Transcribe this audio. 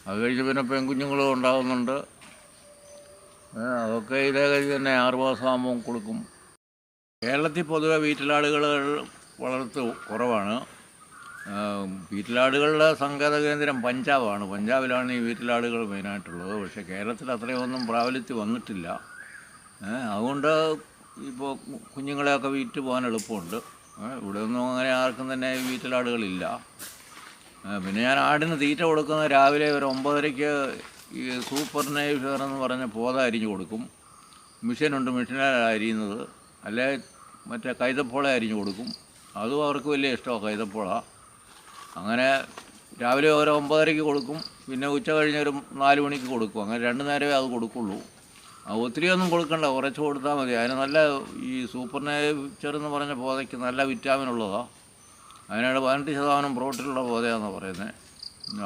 അത് കഴിഞ്ഞ് പിന്നെ പെൺകുഞ്ഞുങ്ങളും ഉണ്ടാകുന്നുണ്ട്. അതൊക്കെ ഇതേ കഴിഞ്ഞ് തന്നെ 6 മാസമാകുമ്പം കൊടുക്കും. കേരളത്തിൽ പൊതുവെ വീട്ടിലാടുകൾ വളർത്ത് കുറവാണ്. വീട്ടിലാടുകളുടെ സങ്കേത കേന്ദ്രം പഞ്ചാബാണ്. പഞ്ചാബിലാണ് ഈ വീട്ടിലാടുകൾ മെയിനായിട്ടുള്ളത്. പക്ഷേ കേരളത്തിൽ അത്രയൊന്നും പ്രാബല്യത്തിൽ വന്നിട്ടില്ല. അതുകൊണ്ട് ഇപ്പോൾ കുഞ്ഞുങ്ങളെയൊക്കെ വിറ്റ് പോകാൻ എളുപ്പമുണ്ട്. ഇവിടെ ഒന്നും അങ്ങനെ ആർക്കും തന്നെ വീട്ടിലാടുകളില്ല. പിന്നെ ഞാൻ ആടിന് തീറ്റ കൊടുക്കുന്ന രാവിലെ ഒരു 9:30-ക്ക് ഈ സൂപ്പർ നൈഫർ എന്ന് പറഞ്ഞ പോത അരിഞ്ഞു കൊടുക്കും. മെഷീനുണ്ട്, മെഷീനിലാണ് അരിയുന്നത്. അല്ലെ മറ്റേ കൈതപ്പോള അരിഞ്ഞു കൊടുക്കും. അതും അവർക്ക് വലിയ ഇഷ്ടമാണ്, കൈതപ്പോള. അങ്ങനെ രാവിലെ ഒരു 9:30-ക്ക് കൊടുക്കും. പിന്നെ ഉച്ച കഴിഞ്ഞൊരു 4 മണിക്ക് കൊടുക്കും. അങ്ങനെ 2 നേരമേ അത് കൊടുക്കുള്ളൂ. ഒത്തിരിയൊന്നും കൊടുക്കണ്ട, കുറച്ച് കൊടുത്താൽ മതി. അതിന് നല്ല ഈ സൂപ്പർ നേച്ചർ എന്ന് പറഞ്ഞ പോതയ്ക്ക് നല്ല വിറ്റാമിൻ ഉള്ളതാണ്. അതിനാണ് 18% പ്രോട്ടീനുള്ള പോതയാണെന്ന് പറയുന്നത്. അത്